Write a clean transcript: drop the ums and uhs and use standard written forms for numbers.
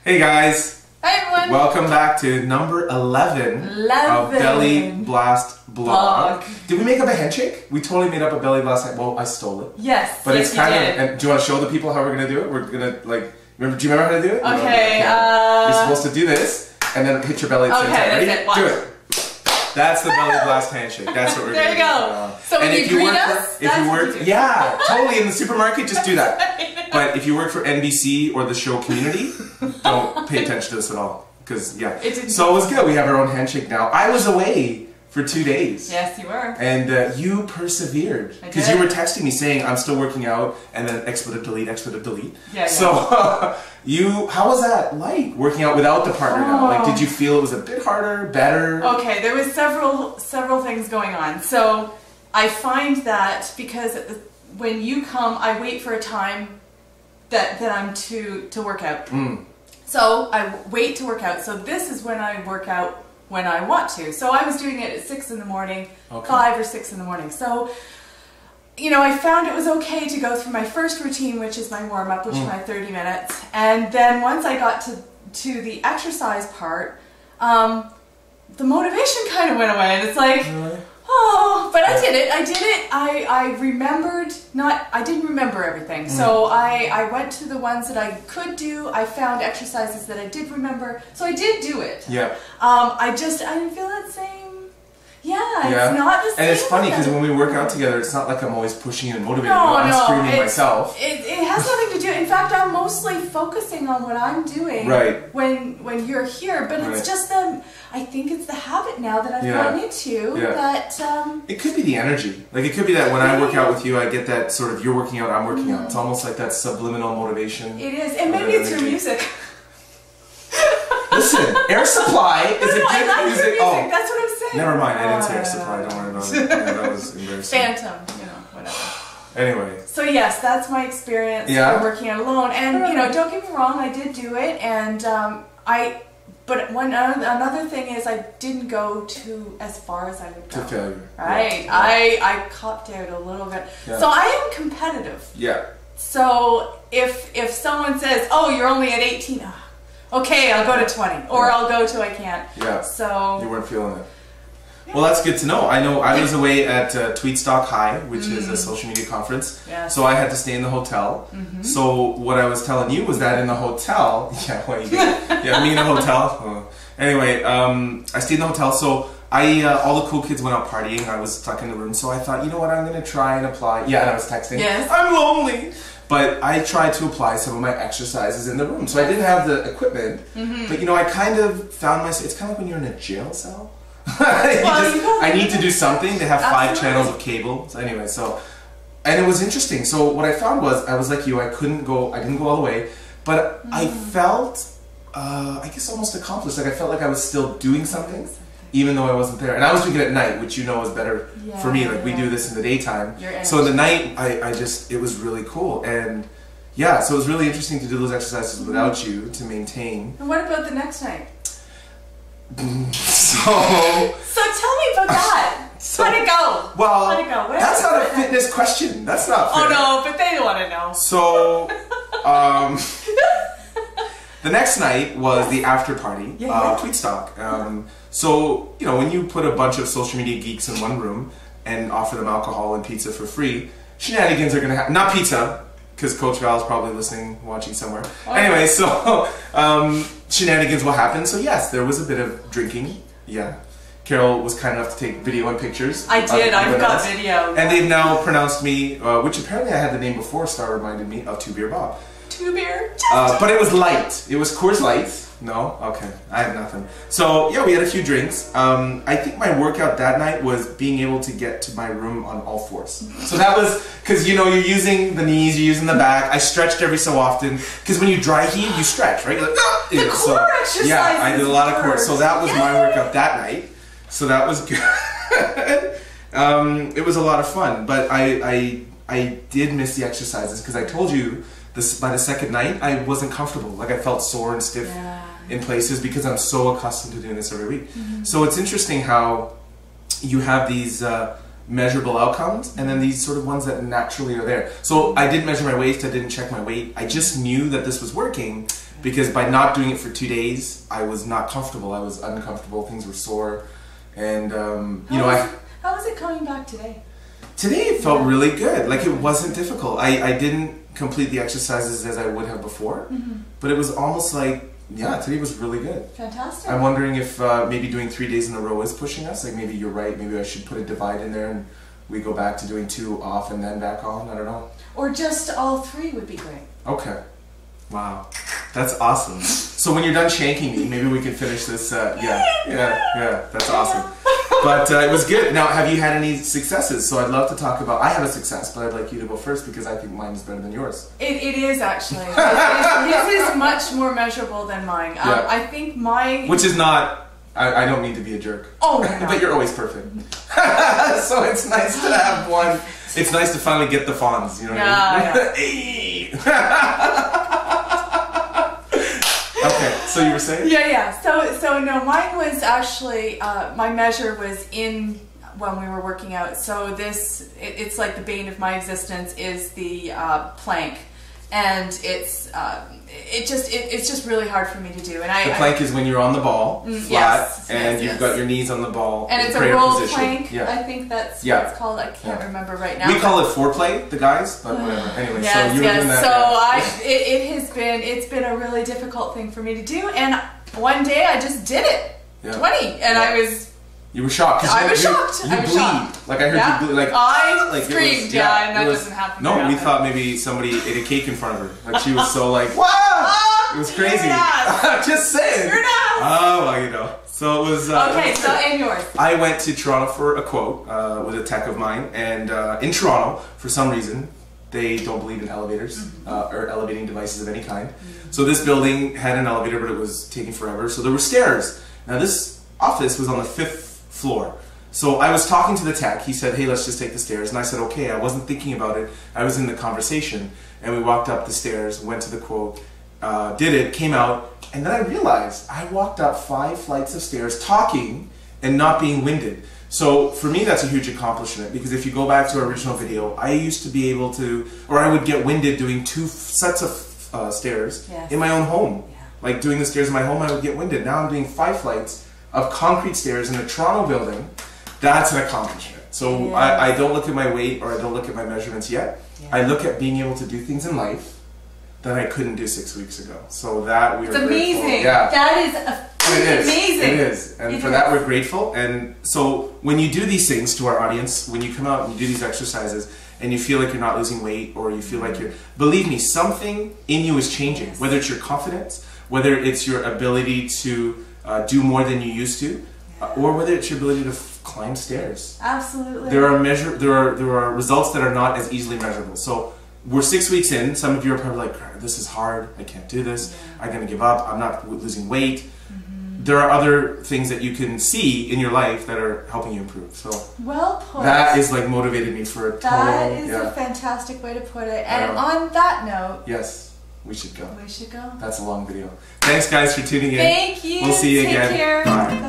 Hey guys! Hi everyone! Welcome back to number 11 of Belly Blast Blog. Did we make up a handshake? We totally made up a belly blast. Well, I stole it. Yes, but yes, it's kind of. And do you want to show the people how we're gonna do it? We're gonna like. Remember? Do you remember how to do it? Okay. You're supposed to do this and then hit your belly. At the same time. Ready? That's it. Watch. Do it. That's the belly blast handshake. That's what we're there doing. There you go. So when you greet us, if you work, yeah, totally in the supermarket, just do that. But if you work for NBC or the show Community, don't pay attention to this at all. Because, yeah. So it was good. We have our own handshake now. I was away for 2 days. Yes, you were. And you persevered. Because you were texting me saying, I'm still working out, and then expletive delete, expletive delete. Yeah, so, how was that like, working out without the partner now? Like, did you feel it was a bit harder, better? Okay, there was several things going on. So, I find that because when you come, I wait for a time that I'm to work out. So I wait to work out. So this is when I work out when I want to. So I was doing it at 6 in the morning, 5 or 6 in the morning. So, you know, I found it was okay to go through my first routine, which is my warm-up, which is my 30 minutes. And then once I got to the exercise part, the motivation kind of went away. And it's like, oh, but I did it. I remembered, I didn't remember everything. So I went to the ones that I could do. I found exercises that I did remember. So I did do it. Yeah. I didn't feel that same. Yeah, it's not the same. And it's funny because when we work out together, it's not like I'm always pushing you and motivating you. I'm screaming myself. It has nothing to do. In fact, I'm mostly focusing on what I'm doing when you're here. But it's just I think it's the habit now that I've gotten into that. It could be the energy. Like it could be that when I work out with you, I get that sort of you're working out, I'm working out. It's almost like that subliminal motivation. It is, and maybe it's your music. Listen, Air Supply is a good music. Oh, that's what I'm saying. Never mind, I didn't say Air Supply. Don't worry about it. Yeah, that was embarrassing. Phantom, whatever. Anyway. So yes, that's my experience working out alone. And don't get me wrong, I did do it, and But another thing is I didn't go as far as I would go. To failure. Right. Yeah. I copped out a little bit. Yeah. So I am competitive. Yeah. So if someone says, "Oh, you're only at 18," okay, I'll go to 20, or I'll go to I can't. Yeah. So you weren't feeling it. Well, that's good to know. I know I was away at Tweetstock High, which is a social media conference. Yes. So I had to stay in the hotel. So what I was telling you was that in the hotel, me in a hotel. Anyway, I stayed in the hotel. So all the cool kids went out partying. I was stuck in the room. So I thought, you know what, I'm going to try and apply. Yeah, and I was texting. Yes. I'm lonely. But I tried to apply some of my exercises in the room. So I didn't have the equipment. But I kind of found myself, it's kind of like when you're in a jail cell. I need to do something. They have 5 channels of cable. So anyway, and it was interesting. So what I found was, I was like you, I didn't go all the way, but I felt, I guess almost accomplished. Like I felt like I was still doing something, even though I wasn't there. And I was doing it at night, which is better for me. Like we do this in the daytime. So in the night, it was really cool. And yeah, so it was really interesting to do those exercises without you to maintain. And what about the next night? So tell me about that. How'd it go? Well, how'd it go? That's not a fitness question. That's not fair. Oh no, but they want to know. So, the next night was the after party, Tweetstock. So, when you put a bunch of social media geeks in one room and offer them alcohol and pizza for free, shenanigans are going to happen. Not pizza, because Coach Val is probably listening, watching somewhere. Anyway, so shenanigans will happen. So yes, there was a bit of drinking. Yeah. Carol was kind enough to take video and pictures. I did. I've got video. And they've now pronounced me, which apparently I had the name before, Star reminded me of Two Beer Bob. Two Beer? But it was light. It was Coors Light. No? Okay. I had nothing. So, yeah, we had a few drinks. I think my workout that night was being able to get to my room on all fours. So that was, because, you're using the knees, you're using the back. I stretched every so often. Because when you dry heave, you stretch, right? You're like, the core exercise. Yeah, I did a lot of core. So that was my workout that night. So that was good. It was a lot of fun. But I did miss the exercises because I told you by the second night, I wasn't comfortable. Like I felt sore and stiff in places because I'm so accustomed to doing this every week. So it's interesting how you have these measurable outcomes, and then these sort of ones that naturally are there. So I didn't measure my waist, I didn't check my weight, I just knew that this was working, because by not doing it for 2 days, I was not comfortable. I was uncomfortable. Things were sore, and how was it coming back today? Today it felt really good. Like it wasn't difficult. I didn't complete the exercises as I would have before, but it was almost like, yeah, today was really good. Fantastic. I'm wondering if maybe doing 3 days in a row is pushing us. Like maybe you're right. Maybe I should put a divide in there and we go back to doing 2 off and then back on. I don't know. Or just all 3 would be great. Okay. Wow. That's awesome. So when you're done shanking me, maybe we can finish this. Yeah. That's awesome. But it was good. Now, have you had any successes? So I'd love to talk about. I have a success, but I'd like you to go first because I think mine is better than yours. It is actually. His is much more measurable than mine. I think mine. Which is not. I don't mean to be a jerk. Oh no. But you're always perfect. So it's nice to have one. It's nice to finally get the fawns. You know what I mean? Okay, so you were saying? Yeah. So no, mine was actually, my measure was in when we were working out. So it's like the bane of my existence is the plank. And it's just really hard for me to do. And the plank is when you're on the ball, flat, and you've got your knees on the ball. And it's a roll plank. Yeah. I think that's what it's called. I can't remember right now. We call it foreplay, the guys, but whatever. Anyway, so you were doing that. So it's been a really difficult thing for me to do. And one day I just did it. 20, and I was. You were shocked. I was shocked. You bleed. Like I heard you bleed. Like I screamed. And that doesn't happen. No, we thought maybe somebody ate a cake in front of her. Like she was so like, wow! It was crazy. Just saying. You're not. Oh, well, you know. So it was. Okay, so and yours. I went to Toronto for a quote with a tech of mine, and in Toronto, for some reason, they don't believe in elevators or elevating devices of any kind. So this building had an elevator, but it was taking forever. So there were stairs. Now this office was on the 5th floor. So I was talking to the tech. He said, hey, let's just take the stairs. And I said, okay. I wasn't thinking about it. I was in the conversation. And we walked up the stairs, went to the quote, did it, came out. And then I realized I walked up 5 flights of stairs talking and not being winded. So for me, that's a huge accomplishment, because if you go back to our original video, I used to be able to, or I would get winded doing 2 sets of stairs in my own home. Like doing the stairs in my home, I would get winded. Now I'm doing 5 flights of concrete stairs in a Toronto building. That's an accomplishment. So I don't look at my weight or I don't look at my measurements yet. I look at being able to do things in life that I couldn't do 6 weeks ago. So that we are grateful. It's amazing. Yeah. That is amazing. It is. And for that we're grateful. And so when you do these things to our audience, when you come out and you do these exercises and you feel like you're not losing weight, or you feel like you're, believe me, something in you is changing. Whether it's your confidence, whether it's your ability to do more than you used to, or whether it's your ability to climb stairs. Absolutely. There are results that are not as easily measurable. So we're 6 weeks in. Some of you are probably like, this is hard. I can't do this. I'm going to give up. I'm not losing weight. There are other things that you can see in your life that are helping you improve. So well put. That is like motivated me for a total. That is a fantastic way to put it. And on that note, yes, we should go. We should go. That's a long video. Thanks guys for tuning in. Thank you. We'll see you Take again. Care. Bye.